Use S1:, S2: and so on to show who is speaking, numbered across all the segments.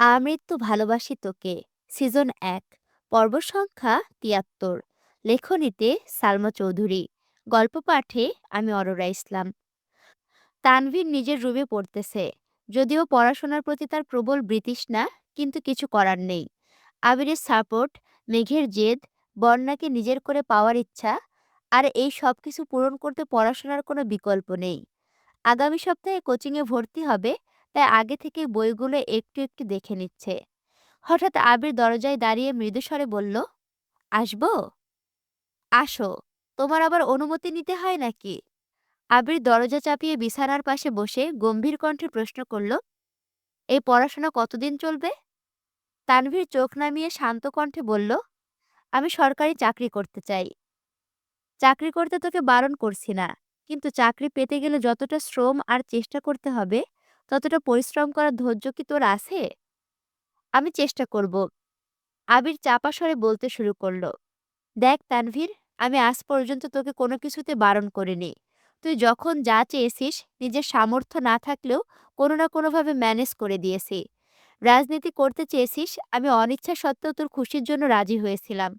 S1: আমৃত্যু ভালোবাসি তোকে সিজন ১ পর্ব সংখ্যা ৭৩। লেখনীতে সালমা চৌধুরী। গল্প পাঠে আমি অরোরা ইসলাম। তানভীর নিজের রুমে পড়তেছে। যদিও পড়াশোনার প্রতি তার প্রবল বিতৃষ্ণা, কিন্তু কিছু করার নেই। আবিরের সাপোর্ট, মেঘের জেদ, বন্যাকে নিজের করে পাওয়ার ইচ্ছা, আর এই সব কিছু পূরণ করতে পড়াশোনার কোনো বিকল্প নেই। আগামী সপ্তাহে কোচিংয়ে ভর্তি হবে, তাই আগে থেকে বইগুলো একটু একটু দেখে নিচ্ছে। হঠাৎ আবির দরজায় দাঁড়িয়ে মৃদুস্বরে বলল, আসবো? আসো। তোমার আবার অনুমতি নিতে হয় নাকি? আবির দরজা চাপিয়ে বিছানার পাশে বসে গম্ভীর কণ্ঠে প্রশ্ন করল, এই পড়াশোনা কতদিন চলবে? তানভীর চোখ নামিয়ে শান্ত কণ্ঠে বলল, আমি সরকারি চাকরি করতে চাই। চাকরি করতে তোকে বারণ করছি না, কিন্তু চাকরি পেতে গেলে যতটা শ্রম আর চেষ্টা করতে হবে, ততটা পরিশ্রম করার ধৈর্য কি তোর আছে? আমি চেষ্টা করব। আবির চাপা স্বরে বলতে শুরু করল, দেখ তানভীর, আমি আজ পর্যন্ত তোকে কোনো কিছুতে বারণ করিনি। তুই যখন যা চেয়েছিস নিজের সামর্থ্য না থাকলেও কোনো না কোনোভাবে ম্যানেজ করে দিয়েছি। রাজনীতি করতে চেয়েছিস, আমি অনিচ্ছা সত্ত্বেও তোর খুশির জন্য রাজি হয়েছিলাম।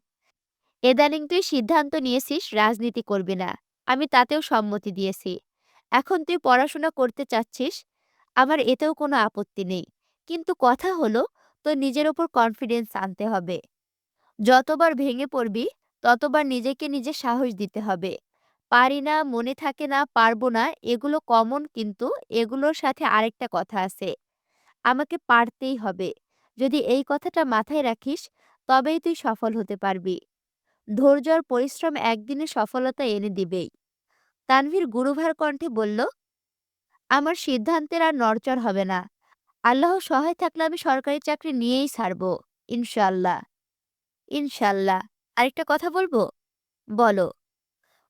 S1: ইদানিং তুই সিদ্ধান্ত নিয়েছিস রাজনীতি করবি না, আমি তাতেও সম্মতি দিয়েছি। এখন তুই পড়াশোনা করতে চাচ্ছিস, আমার এতেও কোনো আপত্তি নেই। কিন্তু কথা হলো, তোর নিজের ওপর কনফিডেন্স আনতে হবে। যতবার ভেঙে পড়বি, ততবার নিজেকে নিজে সাহস দিতে হবে। পারি না, মনে থাকে না, পারবো না, এগুলো কমন, কিন্তু এগুলোর সাথে আরেকটা কথা আছে, আমাকে পারতেই হবে। যদি এই কথাটা মাথায় রাখিস, তবেই তুই সফল হতে পারবি। ধৈর্য আর পরিশ্রম একদিনে সফলতা এনে দিবেই। তানভীর গুরুভার কণ্ঠে বলল, আমার সিদ্ধান্তের আর নড়চড় হবে না। আল্লাহ সহায় থাকলে আমি সরকারি চাকরি নিয়েই ছাড়ব। ইনশাল্লাহ। ইনশাল্লাহ। আরেকটা কথা বলবো? বলো।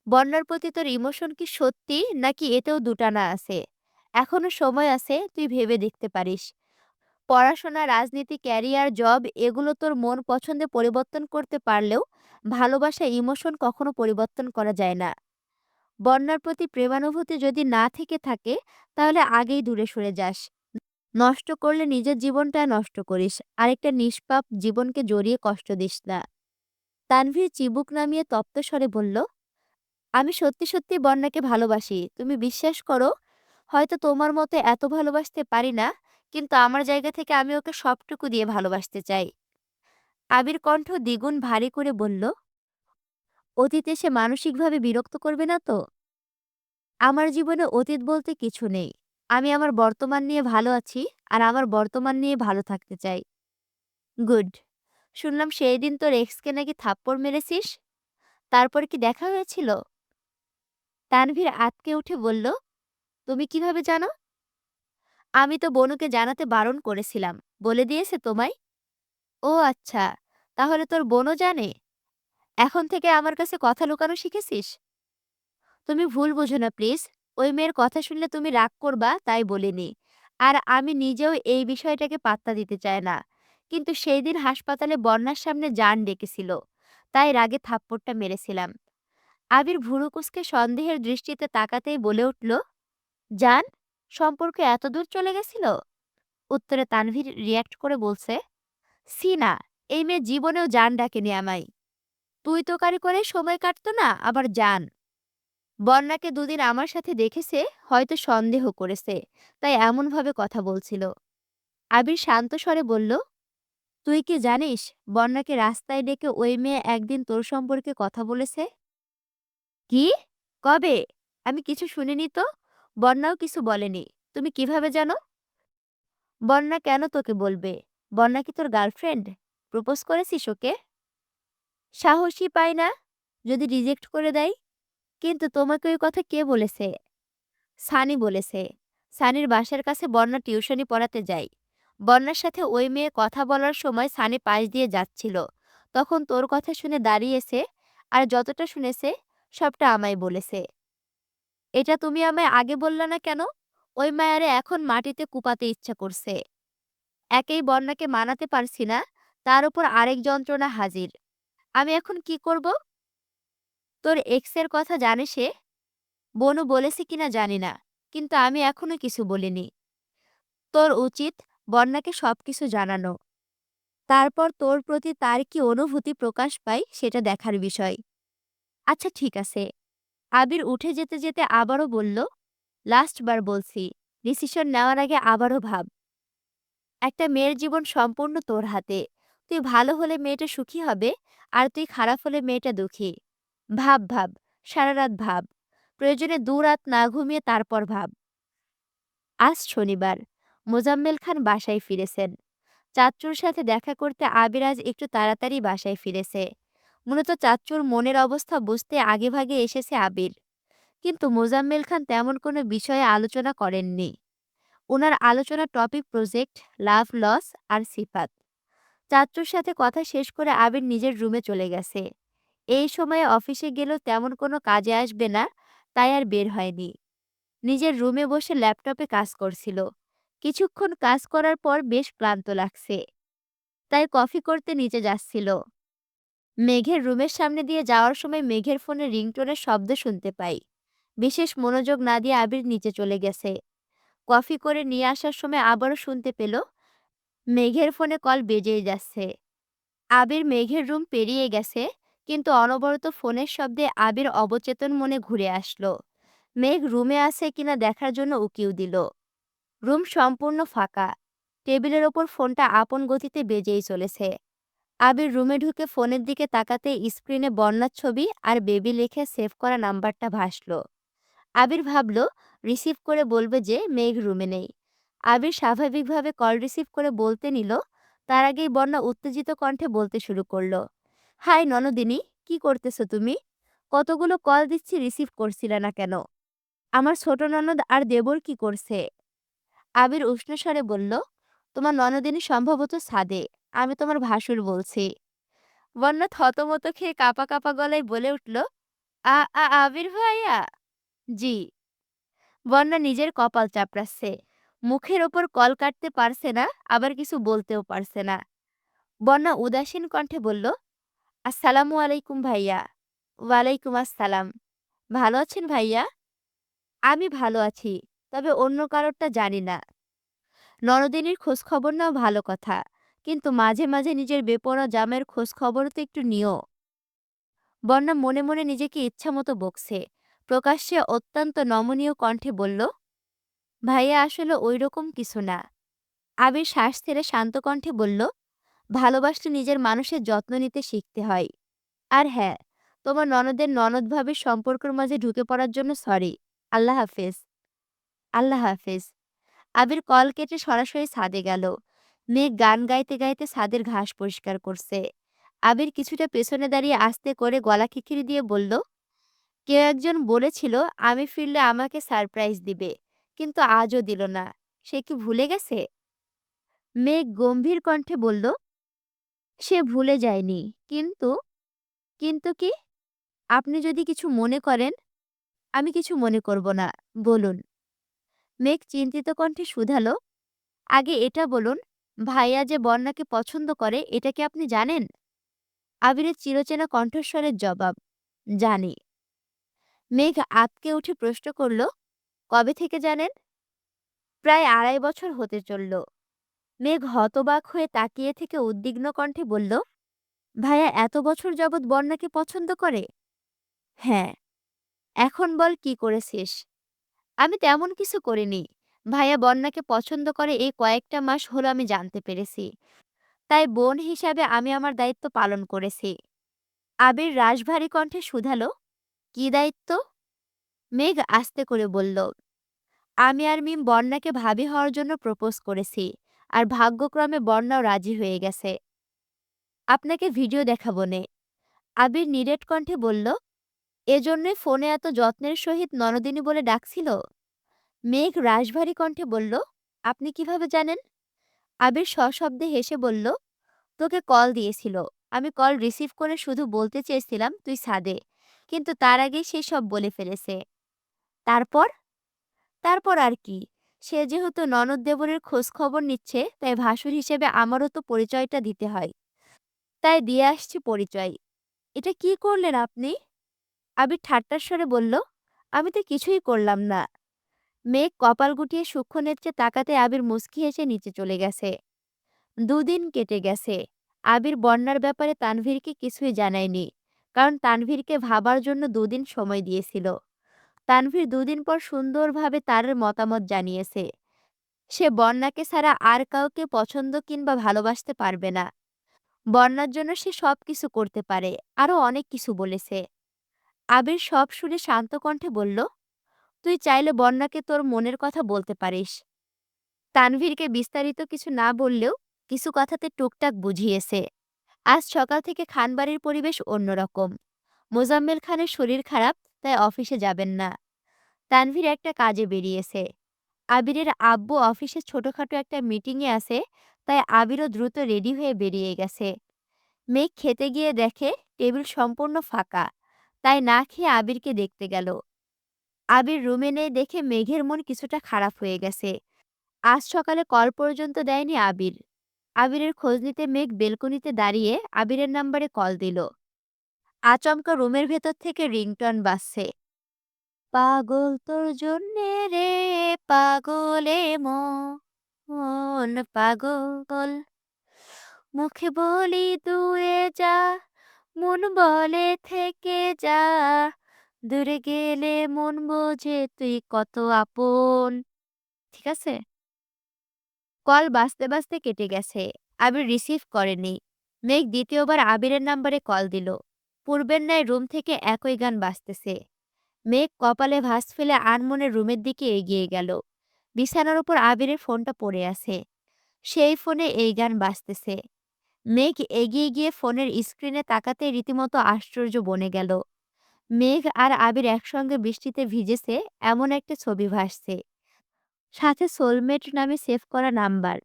S1: বন্যার প্রতি তোর ইমোশন কি সত্যি, নাকি এতেও দুটানা আছে? এখনো সময় আছে, তুই ভেবে দেখতে পারিস। পড়াশোনা, রাজনীতি, ক্যারিয়ার, জব, এগুলো তোর মন পছন্দে পরিবর্তন করতে পারলেও ভালোবাসা, ইমোশন কখনো পরিবর্তন করা যায় না। বন্যার প্রতি প্রেমানুভূতি যদি না থেকে থাকে, তাহলে আগেই দূরে সরে যাস। নষ্ট করলে নিজের জীবনটা নষ্ট করিস, আরেকটা নিষ্পাপ জীবনকে জড়িয়ে কষ্ট দিস না। তানভীর চিবুক নামিয়ে তপ্ত স্বরে বলল, আমি সত্যি সত্যি বন্যাকে ভালোবাসি, তুমি বিশ্বাস করো। হয়তো তোমার মতো এত ভালোবাসতে পারি না, কিন্তু আমার জায়গা থেকে আমি ওকে সবটুকু দিয়ে ভালোবাসতে চাই। আবির কণ্ঠ দ্বিগুণ ভারী করে বলল, অতীতে সে মানসিকভাবে বিরক্ত করবে না তো? আমার জীবনে অতীত বলতে কিছু নেই। আমি আমার বর্তমান নিয়ে ভালো আছি, আর আমার বর্তমান নিয়ে ভালো থাকতে চাই। গুড। শুনলাম সেই দিন তোর এক্সকে নাকি থাপ্পড় মেরেছিস। তারপর কি দেখা হয়েছিল? তানভীর আঁতকে উঠে বলল, তুমি কিভাবে জানো? আমি তো বনুকে জানাতে বারণ করেছিলাম। বলে দিয়েছে তোমায়? ও আচ্ছা, তাহলে তোর বোনও জানে। এখন থেকে আমার কাছে কথা লুকানো শিখেছিস? তুমি ভুল বোঝো না প্লিজ। ওই মেয়ের কথা শুনলে তুমি রাগ করবা, তাই বলিনি। আর আমি নিজেও এই বিষয়টাকে পাত্তা দিতে চাই না। কিন্তু সেই দিন হাসপাতালে বন্যার সামনে জান ডেকেছিল, তাই রাগে থাপ্পড়টা মেরেছিলাম। আবির ভুরু কুঁচকে সন্দেহের দৃষ্টিতে তাকাতেই বলে উঠল, জান, সম্পর্ক এত দূর চলে গেছিল? উত্তরে তানভীর রিয়্যাক্ট করে বলছে, সি না, এই মেয়ে জীবনেও জান ডাকেনি আমায়। তুই তো কারি করে সময় কাটতো না, আবার জান। বন্যাকে দুদিন আমার সাথে দেখেছে, হয়তো সন্দেহ করেছে, তাই এমনভাবে কথা বলছিল। আবির শান্ত স্বরে বলল, তুই কি জানিস বন্যাকে রাস্তায় ডেকে ওই মেয়ে একদিন তোর সম্পর্কে কথা বলেছে? কি? কবে? আমি কিছু শুনিনি তো। বন্যাও কিছু বলেনি। তুমি কিভাবে জানো? বন্যা কেন তোকে বলবে? বন্যা কি তোর গার্লফ্রেন্ড? প্রপোজ করেছিস ওকে? সাহসই পাই না, যদি রিজেক্ট করে দেয়। কিন্তু তোমাকে ওই কথা কে বলেছে? সানি বলেছে। সানির বাসার কাছে বন্যা টিউশনি পড়াতে যায়। বন্যার সাথে ওই মেয়ে কথা বলার সময় সানি পাশ দিয়ে যাচ্ছিল। তখন তোর কথা শুনে দাঁড়িয়েছে, আর যতটা শুনেছে সবটা আমায় বলেছে। এটা তুমি আমায় আগে বললা না কেন? ওই মায়ারে এখন মাটিতে কুপাতে ইচ্ছা করছে। একেই বন্যাকে মানাতে পারছি না, তার উপর আরেক যন্ত্রণা হাজির। আমি এখন কি করব? তোর এক্সের কথা জানে সে? বনু বলেছে কিনা জানি না, কিন্তু আমি এখনো কিছু বলিনি। তোর উচিত বন্যাকে সবকিছু জানানো। তারপর তোর প্রতি তার কি অনুভূতি প্রকাশ পায় সেটা দেখার বিষয়। আচ্ছা ঠিক আছে। আবির উঠে যেতে যেতে আবারও বলল, লাস্ট বার বলছি, ডিসিশন নেওয়ার আগে আবারও ভাব। একটা মেয়ের জীবন সম্পূর্ণ তোর হাতে। তুই ভালো হলে মেয়েটা সুখী হবে, আর তুই খারাপ হলে মেয়েটা দুঃখী। ভাব ভাব, সারা রাত ভাব। প্রয়োজনে ২ রাত না ঘুমিয়ে তারপর ভাব। আজ শনিবার। মোজাম্মেল খান বাসায় ফিরেছেন। চাচ্চুর সাথে দেখা করতে আবির আজ একটু তাড়াতাড়ি বাসায় ফিরেছে। মূলত চাচ্চুর মনের অবস্থা বুঝতে আগেভাগে এসেছে আবির। কিন্তু মোজাম্মেল খান তেমন কোনো বিষয়ে আলোচনা করেননি। উনার আলোচনার টপিক প্রজেক্ট, লাভ লস আর সিফাত। চাচ্চুর সাথে কথা শেষ করে আবির নিজের রুমে চলে গেছে। এই সময়ে অফিসে গেলেও তেমন কোনো কাজে আসবে না, তাই আর বের হয়নি। নিজের রুমে বসে ল্যাপটপে কাজ করছিল। কিছুক্ষণ কাজ করার পর বেশ ক্লান্ত লাগছে, তাই কফি করতে নিচে যাচ্ছিল। মেঘের রুমের সামনে দিয়ে যাওয়ার সময় মেঘের ফোনে রিংটোনের শব্দ শুনতে পাই। বিশেষ মনোযোগ না দিয়ে আবির নিচে চলে গেছে। কফি করে নিয়ে আসার সময় আবারও শুনতে পেল মেঘের ফোনে কল বেজেই যাচ্ছে। আবির মেঘের রুম পেরিয়ে গেছে, কিন্তু অনবরত ফোনের শব্দে আবির অবচেতন মনে ঘুরে আসলো। মেঘ রুমে আছে কিনা দেখার জন্য উকিও দিল। রুম সম্পূর্ণ ফাঁকা। টেবিলের ওপর ফোনটা আপন গতিতে বেজেই চলেছে। আবির রুমে ঢুকে ফোনের দিকে তাকাতে স্ক্রিনে বন্যার ছবি আর বেবি লিখে সেভ করা নাম্বারটা ভাসল। আবির ভাবল রিসিভ করে বলবে যে মেঘ রুমে নেই। আবির স্বাভাবিকভাবে কল রিসিভ করে বলতে নিল, তার আগেই বন্যা উত্তেজিত কণ্ঠে বলতে শুরু করলো, হাই ননদিনী, কি করতেছো তুমি? কতগুলো কল দিচ্ছি, রিসিভ করছিলে না কেন? আমার ছোট ননদ আর দেবর কি করছে? আবির উষ্ণস্বরে বলল, তোমার ননদিনী সম্ভবত ছাদে। আমি তোমার ভাসুর বলছি। বন্যা থতমত খেয়ে কাঁপা কাঁপা গলায় বলে উঠল, আবির ভাইয়া। জি। বন্যা নিজের কপাল চাপড়াচ্ছে। মুখের ওপর কল কাটতে পারছে না, আবার কিছু বলতেও পারছে না। বন্যা উদাসীন কণ্ঠে বলল, আসসালামু আলাইকুম ভাইয়া। ওয়ালাইকুম আসসালাম। ভালো আছেন ভাইয়া? আমি ভালো আছি, তবে অন্য কারোরটা জানি না। নরদিনীর খোঁজ খবর নাও ভালো কথা, কিন্তু মাঝে মাঝে নিজের বেপরোয়া জামাইয়ের খোঁজ খবরও তো একটু নিও। বন্যা মনে মনে নিজেকে ইচ্ছামতো বকছে। প্রকাশ্যে অত্যন্ত নমনীয় কণ্ঠে বলল, ভাইয়া আসলে ওইরকম কিছু না। আবির শ্বাস ছেড়ে শান্ত কণ্ঠে বলল, ভালোবাসলে নিজের মানুষের যত্ন নিতে শিখতে হয়। আর হ্যাঁ, তোমার ননদের ননদ ভাবির সম্পর্কের মাঝে ঢুকে পড়ার জন্য সরি। আল্লাহ হাফেজ। আল্লাহ হাফেজ। আবির কল কেটে সরাসরি ছাদে গেল। মেঘ গান গাইতে গাইতে ছাদের ঘাস পরিষ্কার করছে। আবির কিছুটা পেছনে দাঁড়িয়ে আস্তে করে গলা খিকিরি দিয়ে বলল, কেউ একজন বলেছিল আমি ফিরলে আমাকে সারপ্রাইজ দিবে, কিন্তু আজও দিল না। সে কি ভুলে গেছে? মেঘ গম্ভীর কণ্ঠে বলল, সে ভুলে যায়নি। কিন্তু কিন্তু কি? আপনি যদি কিছু মনে করেন। আমি কিছু মনে করব না। বলুন। মেঘ চিন্তিত কণ্ঠে শুধালো, আগে এটা বলুন, ভাইয়া যে বন্যাকে পছন্দ করে এটা কি আপনি জানেন? আবিরের চিরচেনা কণ্ঠস্বরের জবাব, জানি। মেঘ আঁতকে উঠে প্রশ্ন করল, কবে থেকে জানেন? প্রায় ২.৫ বছর হতে চলল। মেঘ হতবাক হয়ে তাকিয়ে থেকে উদ্বিগ্ন কণ্ঠে বলল, ভাইয়া এত বছর যাবৎ বন্যাকে পছন্দ করে? হ্যাঁ। এখন বল কি করেছিস? আমি তেমন কিছু করিনি। ভাইয়া বন্যাকে পছন্দ করে এই কয়েকটা মাস হলো আমি জানতে পেরেছি। তাই বোন হিসাবে আমি আমার দায়িত্ব পালন করেছি। আবির রাশভারী কণ্ঠে শুধালো, কি দায়িত্ব? মেঘ আস্তে করে বলল, আমি আর মিম বন্যাকে ভাবি হওয়ার জন্য প্রপোজ করেছি, আর ভাগ্যক্রমে বন্যাও রাজি হয়ে গেছে। আপনাকে ভিডিও দেখাবো নে। আবির নিরেট কণ্ঠে বলল, এজন্যই ফোনে এত যত্নের সহিত ননদিনী বলে ডাকছিল? মেঘ রাশভারী কণ্ঠে বলল, আপনি কিভাবে জানেন? আবির সশব্দে হেসে বলল, তোকে কল দিয়েছিল। আমি কল রিসিভ করে শুধু বলতে চেয়েছিলাম তুই ছাদে, কিন্তু তার আগেই সে সব বলে ফেলেছে। তারপর? তারপর আর কি? সে যেহেতু ননদ দেবরের খোঁজ খবর নিচ্ছে, তাই ভাসুর হিসেবে আমারও তো পরিচয়টা দিতে হয়। তাই দিয়ে আসছি পরিচয়। এটা কি করলেন আপনি? আবির ঠাট্টার স্বরে বলল, আমি তো কিছুই করলাম না। মেঘ কপাল গুটিয়ে সূক্ষ্ম নেত্রে তাকাতে আবির মুচকি হেসে নিচে চলে গেছে। দুদিন কেটে গেছে। আবির বন্যার ব্যাপারে তানভীরকে কিছুই জানায়নি। কারণ তানভীরকে ভাবার জন্য দুদিন সময় দিয়েছিল। তানভীর দুদিন পর সুন্দরভাবে তার মতামত জানিয়েছে। সে বন্যাকে ছাড়া আর কাউকে পছন্দ কিংবা ভালোবাসতে পারবে না। বন্যার জন্য সে সবকিছু করতে পারে। আরো অনেক কিছু বলেছে। আবির সব শুনে শান্ত কণ্ঠে বলল, তুই চাইলে বন্যাকে তোর মনের কথা বলতে পারিস। তানভীরকে বিস্তারিত কিছু না বললেও কিছু কথাতে টুকটাক বুঝিয়েছে। আজ সকাল থেকে খানবাড়ির পরিবেশ অন্যরকম। মোজাম্মেল খানের শরীর খারাপ, তাই অফিসে যাবেন না। তানভীর একটা কাজে বেরিয়েছে। আবিরের আব্বু অফিসে ছোটখাটো একটা মিটিংয়ে আছে, তাই আবিরও দ্রুত রেডি হয়ে বেরিয়ে গেছে। মেঘ খেতে গিয়ে দেখে টেবিল সম্পূর্ণ ফাঁকা, তাই না খেয়ে আবিরকে দেখতে গেল। আবির রুমে নেই দেখে মেঘের মন কিছুটা খারাপ হয়ে গেছে। আজ সকালে কল পর্যন্ত দেয়নি আবির। আবিরের খোঁজ নিতে মেঘ বেলকনিতে দাঁড়িয়ে আবিরের নাম্বারে কল দিল। আচমকা রুমের ভেতর থেকে রিংটন বাজছে। পাগল তোর জন্যে রে, পাগলে মন পাগল, মুখে বলি দুয়ে যা, মন বলে থেকে যা, দূরে গেলে মন বোঝে তুই কত আপন। ঠিক আছে। কল বাজতে বাজতে কেটে গেছে। আবির রিসিভ করেনি। মেঘ দ্বিতীয়বার আবিরের নাম্বারে কল দিল। পূর্বের ন্যায় রুম থেকে একই গান বাজতেছে। মেঘ কপালে ভাঁজ ফেলে আনমনে রুমের দিকে এগিয়ে গেল। বিছানার উপর আবিরের ফোনটা পড়ে আছে। সেই ফোনে এই গান বাজতেছে। মেঘ এগিয়ে গিয়ে ফোনের স্ক্রিনে তাকাতে রীতিমতো আশ্চর্য বনে গেল। মেঘ আর আবির একসঙ্গে বৃষ্টিতে ভিজেছে এমন একটা ছবি ভাসছে। সাথে সোলমেট নামে সেভ করা নাম্বার।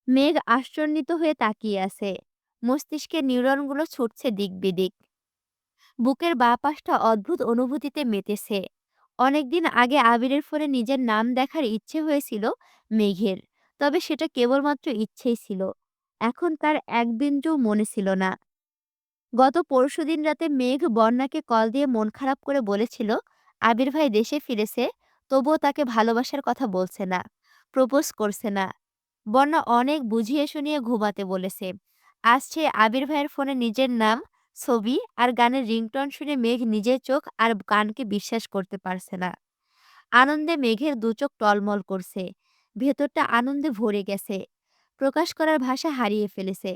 S1: মেঘ আশ্চর্যিত হয়ে তাকিয়ে আছে। মস্তিষ্কের নিউরনগুলো ছুটছে দিক বিদিক। বুকের বাঁ পাশটা অদ্ভুত অনুভূতিতে মেতেছে। অনেকদিন আগে আবিরের ফোনে নিজের নাম দেখার ইচ্ছে হয়েছিল মেঘের। তবে সেটা কেবলমাত্র ইচ্ছেই ছিল। এখন তার এক বিন্দুও মনে ছিল না। গত পরশুদিন রাতে মেঘ বন্যাকে কল দিয়ে মন খারাপ করে বলেছিল, আবির ভাই দেশে ফিরেছে, তবুও তাকে ভালোবাসার কথা বলছে না, প্রপোজ করছে না। বন্যা অনেক বুঝিয়ে শুনিয়ে ঘুমাতে বলেছে। আজ সে আবির ভাইয়ের ফোনে নিজের নাম, ছবি আর গানের রিংটোন শুনে মেঘ নিজের চোখ আর গানকে বিশ্বাস করতে পারছে না। আনন্দে মেঘের দুচোখ টলমল করছে। ভেতরটা আনন্দে ভরে গেছে। প্রকাশ করার ভাষা হারিয়ে ফেলেছে।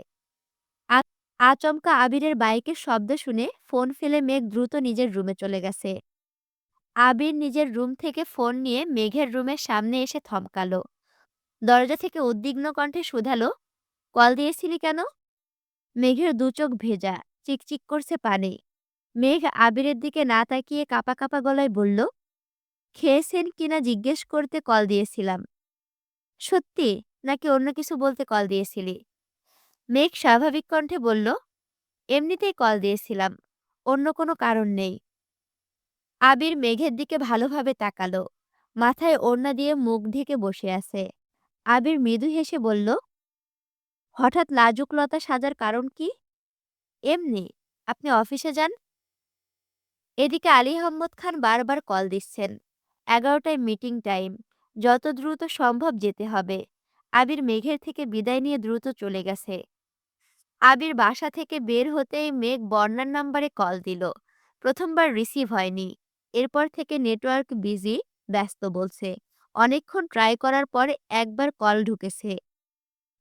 S1: আচমকা আবিরের বাইকের শব্দ শুনে ফোন ফেলে মেঘ দ্রুত নিজের রুমে চলে গেছে। আবির নিজের রুম থেকে ফোন নিয়ে মেঘের রুমের সামনে এসে থমকালো। দরজা থেকে উদ্বিগ্ন কণ্ঠে শুধালো, কল দিয়েছিলি কেন? মেঘের দুচোখ ভেজা, চিকচিক করছে পানি। মেঘ আবিরের দিকে না তাকিয়ে কাঁপা কাঁপা গলায় বলল, খেয়েছেন কিনা জিজ্ঞেস করতে কল দিয়েছিলাম। সত্যি, নাকি অন্য কিছু বলতে কল দিয়েছিলি? মেঘ স্বাভাবিক কণ্ঠে বলল, এমনিতেই কল দিয়েছিলাম, অন্য কোনো কারণ নেই। আবির মেঘের দিকে ভালোভাবে তাকালো। মাথায় ওড়না দিয়ে মুখ ঢেকে বসে আছে। আবির মৃদু হেসে বলল, হঠাৎ লাজুকলতা সাজার কারণ কি? এমনি, আপনি অফিসে যান। এদিকে আলী আহম্মদ খান বারবার কল দিচ্ছেন। 11টায় মিটিং টাইম, যত দ্রুত সম্ভব যেতে হবে। আবির মেঘের থেকে বিদায় নিয়ে দ্রুত চলে গেছে। আবির বাসা থেকে বের হতেই মেঘ বর্ণার নাম্বারে কল দিল। প্রথমবার রিসিভ হয়নি। এরপর থেকে নেটওয়ার্ক বিজি, ব্যস্ত বলছে। অনেকক্ষণ ট্রাই করার পর একবার কল ঢুকেছে।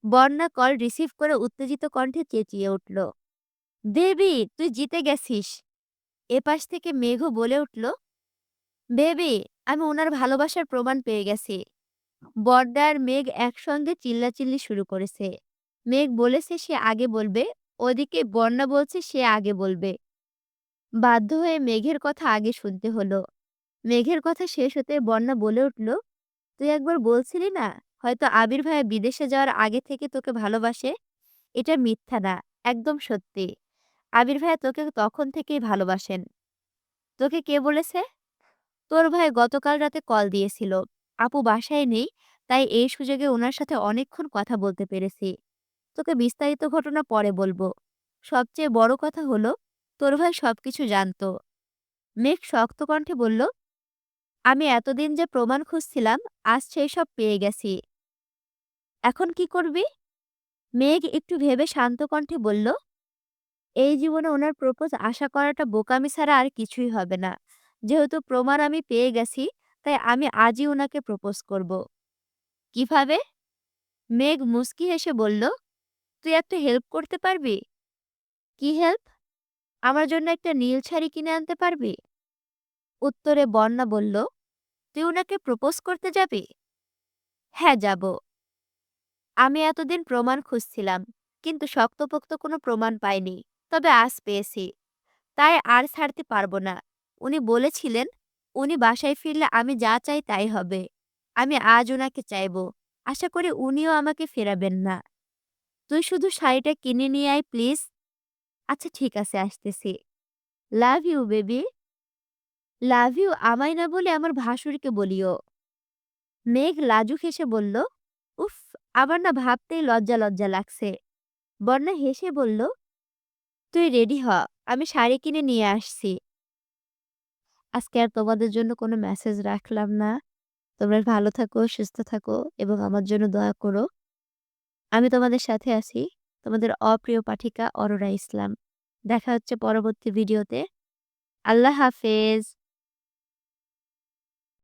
S1: বর্ণা কল রিসিভ করে উত্তেজিত কণ্ঠে চেঁচিয়ে উঠল, বেবি তুই জিতে গেছিস। এপাশ থেকে মেঘও বলে উঠল, বেবি আমি ওনার ভালোবাসার প্রমাণ পেয়ে গেছি। বর্দা আর মেঘ একসঙ্গে চিল্লাচিল্লি শুরু করেছে। মেঘ বলেছে সে আগে বলবে, ওদিকে বন্যা বলছে সে আগে বলবে। বাধ্য হয়ে মেঘের কথা আগে শুনতে হলো। মেঘের কথা শেষ হতে বন্যা বলে উঠল, তুই একবার বলছিলি না হয়তো আবির ভাইয়া বিদেশে যাওয়ার আগে থেকে তোকে ভালোবাসে। এটা মিথ্যা না, একদম সত্যি। আবির ভাইয়া তোকে তখন থেকেই ভালোবাসেন। তোকে কে বলেছে? তোর ভাই গতকাল রাতে কল দিয়েছিল। আপু বাসায় নেই, তাই এই সুযোগে ওনার সাথে অনেকক্ষণ কথা বলতে পেরেছি। তোকে বিস্তারিত ঘটনা পরে বলবো। সবচেয়ে বড় কথা হলো তোর ভাই সবকিছু জানতো। মেঘ শক্ত কণ্ঠে বলল, আমি এতদিন যে প্রমাণ খুঁজছিলাম, আজ সেই সব পেয়ে গেছি। এখন কি করবি? মেঘ একটু ভেবে শান্ত কণ্ঠে বলল, এই জীবনে ওনার প্রপোজ আশা করাটা বোকামি ছাড়া আর কিছুই হবে না। যেহেতু প্রমাণ আমি পেয়ে গেছি, তাই আমি আজই ওনাকে প্রপোজ করব। কিভাবে? মেঘ মুচকি হেসে বলল, তুই একটা হেল্প করতে পারবি? কি হেল্প? আমার জন্য একটা নীল শাড়ি কিনে আনতে পারবি? উত্তরে বন্যা বলল, তুই ওনাকে প্রপোজ করতে যাবি? হ্যাঁ, যাব। আমি এতদিন প্রমাণ খুঁজছিলাম, কিন্তু শক্তপোক্ত কোনো প্রমাণ পাইনি। তবে আজ পেয়েছি। তাই আর ছাড়তে পারব না। উনি বলেছিলেন, উনি বাসায় ফিরলে আমি যা চাই তাই হবে। আমি আজ উনাকে চাইব। আশা করি উনিও আমাকে ফেরাবেন না। তুই শুধু শাড়িটা কিনে নিয়ে আয় প্লিজ। আচ্ছা ঠিক আছে, আসতেছি। Love you baby. Love you আমায় না বলে আমার ভাসুরকে বলিও। মেঘ লাজুক হেসে বলল, উফ, আমার না ভাবতেই লজ্জা লজ্জা লাগছে। বন্যা হেসে বলল, তুই রেডি হ, আমি শাড়ি কিনে নিয়ে আসছি। আজকে আর তোমাদের জন্য কোনো মেসেজ রাখলাম না। তোমরা ভালো থাকো, সুস্থ থাকো এবং আমার জন্য দোয়া করো। আমি তোমাদের সাথে আছি। তোমাদের অপ্রিয় পাঠিকা অরোরা ইসলাম। দেখা হচ্ছে পরবর্তী ভিডিওতে। আল্লাহ হাফেজ।